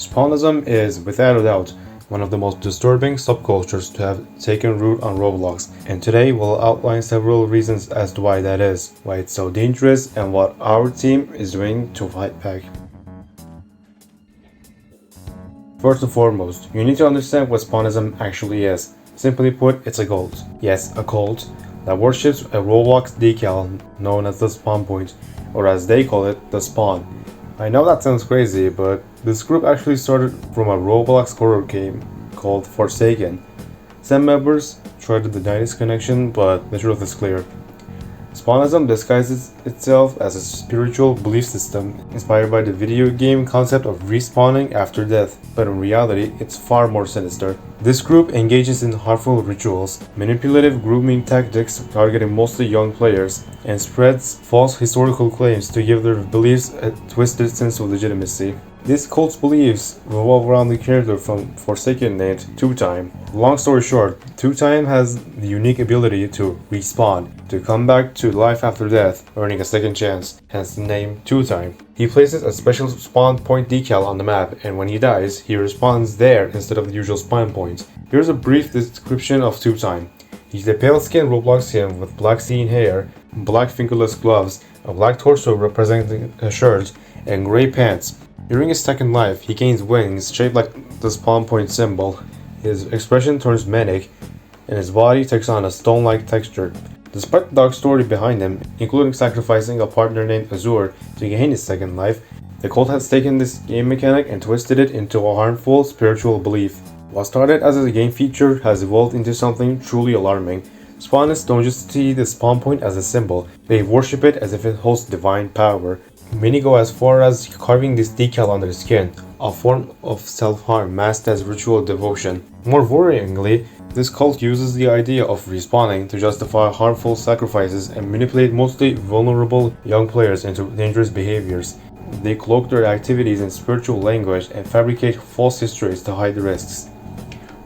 Spawnism is, without a doubt, one of the most disturbing subcultures to have taken root on Roblox, and today we'll outline several reasons as to why that is, why it's so dangerous, and what our team is doing to fight back. First and foremost, you need to understand what Spawnism actually is. Simply put, it's a cult. Yes, a cult that worships a Roblox decal known as the Spawn Point, or as they call it, the Spawn. I know that sounds crazy, but this group actually started from a Roblox horror game called Forsaken. Some members tried to deny this connection, but the truth is clear. Spawnism disguises itself as a spiritual belief system inspired by the video game concept of respawning after death, but in reality, it's far more sinister. This group engages in harmful rituals, manipulative grooming tactics targeting mostly young players, and spreads false historical claims to give their beliefs a twisted sense of legitimacy. This cult's beliefs revolve around the character from Forsaken named Two Time. Long story short, Two Time has the unique ability to respawn, to come back to life after death, earning a second chance, hence the name Two Time. He places a special spawn point decal on the map, and when he dies, he respawns there instead of the usual spawn point. Here's a brief description of Two Time. He's a pale-skinned Robloxian with black scene hair, black fingerless gloves, a black torso representing a shirt, and gray pants. During his second life, he gains wings shaped like the spawn point symbol. His expression turns manic, and his body takes on a stone-like texture. Despite the dark story behind him, including sacrificing a partner named Azure to gain his second life, the cult has taken this game mechanic and twisted it into a harmful spiritual belief. What started as a game feature has evolved into something truly alarming. Spawnists don't just see the spawn point as a symbol, they worship it as if it holds divine power. Many go as far as carving this decal on their skin, a form of self-harm masked as ritual devotion. More worryingly, this cult uses the idea of respawning to justify harmful sacrifices and manipulate mostly vulnerable young players into dangerous behaviors. They cloak their activities in spiritual language and fabricate false histories to hide the risks.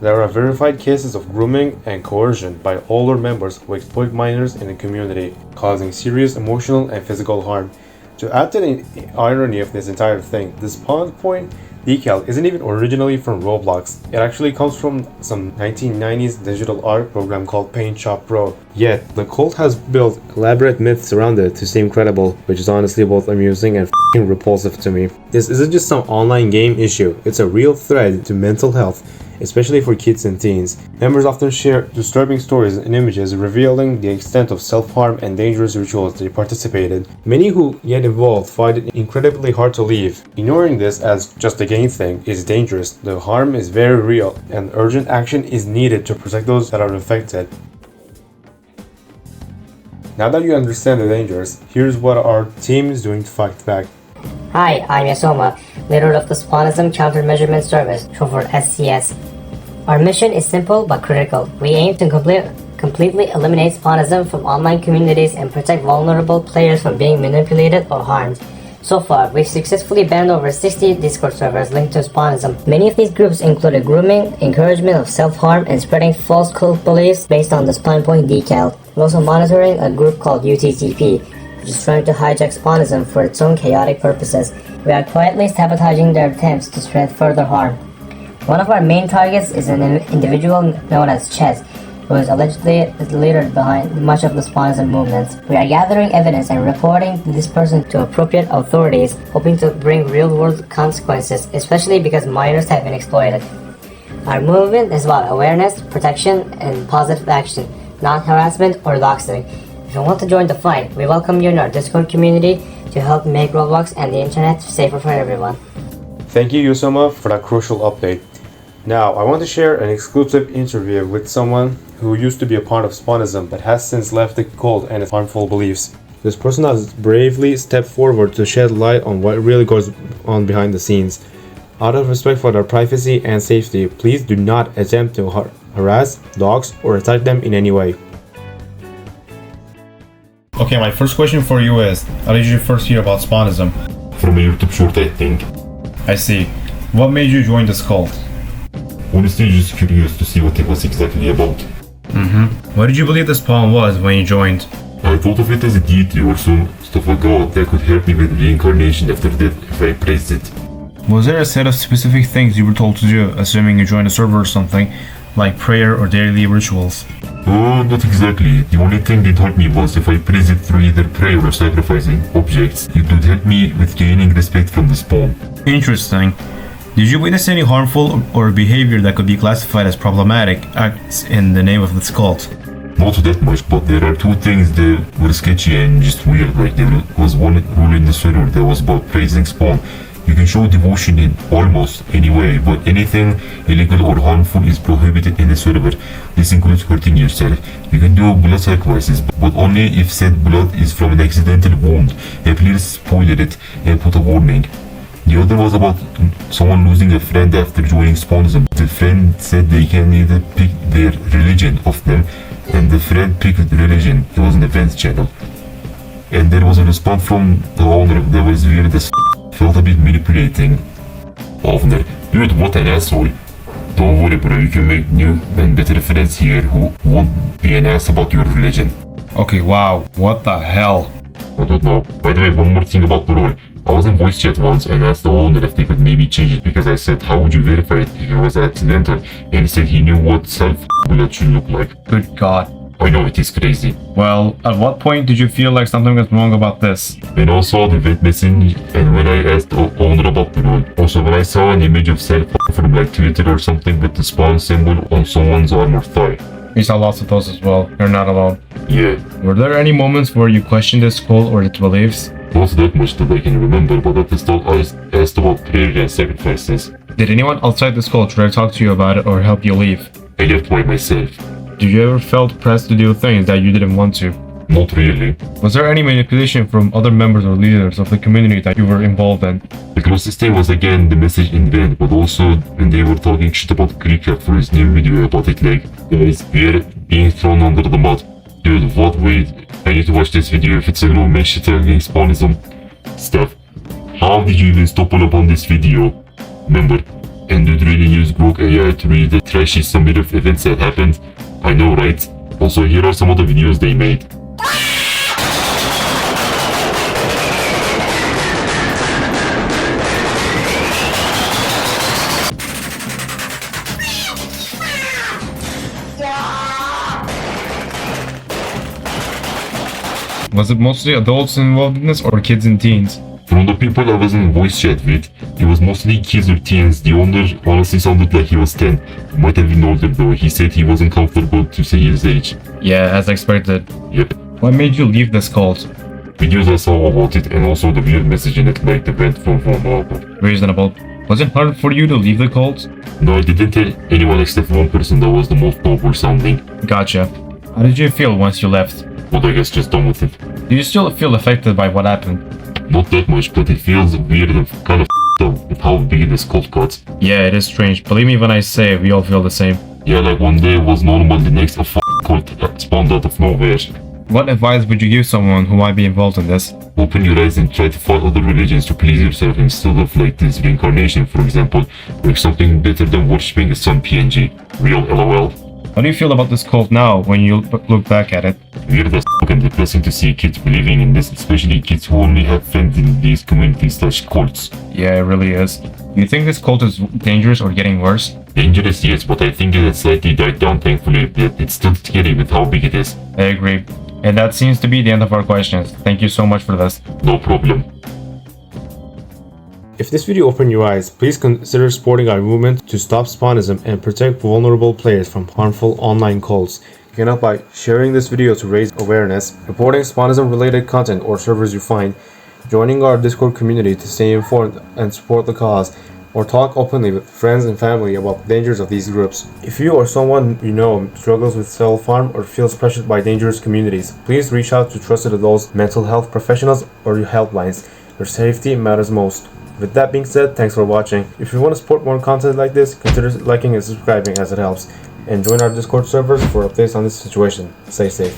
There are verified cases of grooming and coercion by older members who exploit minors in the community, causing serious emotional and physical harm. To add to the irony of this entire thing, the spawn point decal isn't even originally from Roblox. It actually comes from some 1990s digital art program called Paint Shop Pro. Yet, the cult has built elaborate myths around it to seem credible, which is honestly both amusing and f***ing repulsive to me. This isn't just some online game issue, it's a real threat to mental health, especially for kids and teens. Members often share disturbing stories and images revealing the extent of self-harm and dangerous rituals they participate in. Many who get involved find it incredibly hard to leave. Ignoring this as just a game thing is dangerous. The harm is very real, and urgent action is needed to protect those that are affected. Now that you understand the dangers, here's what our team is doing to fight back. Hi, I'm Yasoma, leader of the Spawnism Countermeasurement Service, short for SCS. Our mission is simple but critical. We aim to completely eliminate Spawnism from online communities and protect vulnerable players from being manipulated or harmed. So far, we've successfully banned over 60 Discord servers linked to Spawnism. Many of these groups included grooming, encouragement of self-harm, and spreading false cult beliefs based on the spawn point decal. We're also monitoring a group called UTTP, which is trying to hijack Spawnism for its own chaotic purposes. We are quietly sabotaging their attempts to spread further harm. One of our main targets is an individual known as Ches, who is allegedly the leader behind much of the Spawnism movements. We are gathering evidence and reporting this person to appropriate authorities, hoping to bring real-world consequences, especially because minors have been exploited. Our movement is about awareness, protection, and positive action, not harassment or doxing. If you want to join the fight, we welcome you in our Discord community to help make Roblox and the internet safer for everyone. Thank you, Yusoma, for that crucial update. Now, I want to share an exclusive interview with someone who used to be a part of Spawnism but has since left the cult and its harmful beliefs. This person has bravely stepped forward to shed light on what really goes on behind the scenes. Out of respect for their privacy and safety, please do not attempt to harass, dox, or attack them in any way. Okay, my first question for you is, how did you first hear about Spawnism? From a YouTube short, I think. I see. What made you join this cult? Honestly, just curious to see what it was exactly about. What did you believe the Spawn was when you joined? I thought of it as a deity or some stuff like God that could help me with reincarnation after death if I praised it. Was there a set of specific things you were told to do, assuming you joined a server or something, like prayer or daily rituals? Not exactly. The only thing that helped me was if I praised it through either prayer or sacrificing objects, it would help me with gaining respect from the spawn. Interesting. Did you witness any harmful or behavior that could be classified as problematic acts in the name of this cult? Not that much, but there are two things that were sketchy and just weird. Like there was one rule in the server that was about praising spawn. You can show devotion in almost any way, but anything illegal or harmful is prohibited in the server. This includes hurting yourself. You can do blood sacrifices, but only if said blood is from an accidental wound. A player spoiled it and put a warning. The other was about someone losing a friend after joining Spawnism. The friend said they can either pick their religion of them, and the friend picked religion. It was an events channel. And there was a response from the owner that was weird as felt a bit manipulating. Owner, dude, what an asshole. Don't worry bro, you can make new and better friends here who won't be an ass about your religion. Okay, wow, what the hell? I don't know. By the way, one more thing about the role. I was in voice chat once and asked the owner if they could maybe change it because I said how would you verify it if it was accidental, and he said he knew what self-bullet should look like. Good God. I know it is crazy. Well, at what point did you feel like something was wrong about this? When I saw the event message and when I asked the owner about the role. Also when I saw an image of self from like Twitter or something with the spawn symbol on someone's arm or thigh. We saw lots of those as well. You're not alone. Yeah. Were there any moments where you questioned this cult or its beliefs? Not that much that I can remember, but at the start I asked about prayer and sacrifices. Did anyone outside this cult try to talk to you about it or help you leave? I left by myself. Did you ever felt pressed to do things that you didn't want to? Not really. Was there any manipulation from other members or leaders of the community that you were involved in? The closest thing was again the message in vain, but also when they were talking shit about Creepcap for his new video about it like, guys, we're being thrown under the mud. Dude, what? Wait, I need to watch this video if it's a real man shit talking Spawnism stuff. How did you even stumble upon this video? Remember, and did really use Grok AI to read the trashy summary of events that happened? I know, right? Also, here are some other videos they made. Was it mostly adults involved in this or kids and teens? From the people I was in voice chat with, it was mostly kids or teens. The owner honestly sounded like he was 10. He might have been older though. He said he wasn't comfortable to say his age. Yeah, as expected. Yep. What made you leave this cult? Videos I saw about it and also the weird message in it like the vent from Reasonable. Was it hard for you to leave the cult? No, I didn't tell anyone except one person that was the most noble sounding. Gotcha. How did you feel once you left? But I guess just done with it. Do you still feel affected by what happened? Not that much, but it feels weird and kind of up with how big this cult got. Yeah, it is strange. Believe me when I say we all feel the same. Yeah, like one day was normal, the next a cult spawned out of nowhere. What advice would you give someone who might be involved in this? Open your eyes and try to find other religions to please yourself instead of like this reincarnation, for example, like something better than worshipping a sun PNG. Real LOL. How do you feel about this cult now when you look back at it? Weird as f*** and depressing to see kids believing in this, especially kids who only have friends in these communities/cults. Yeah, it really is. Do you think this cult is dangerous or getting worse? Dangerous, yes, but I think it has slightly died down thankfully, but it's still scary with how big it is. I agree. And that seems to be the end of our questions. Thank you so much for this. No problem. If this video opened your eyes, please consider supporting our movement to stop Spawnism and protect vulnerable players from harmful online cults. You can help by sharing this video to raise awareness, reporting Spawnism related content or servers you find, joining our Discord community to stay informed and support the cause, or talk openly with friends and family about the dangers of these groups. If you or someone you know struggles with self-harm or feels pressured by dangerous communities, please reach out to trusted adults, mental health professionals, or your helplines. Your safety matters most. With that being said, thanks for watching. If you want to support more content like this, consider liking and subscribing as it helps. And join our Discord servers for updates on this situation. Stay safe.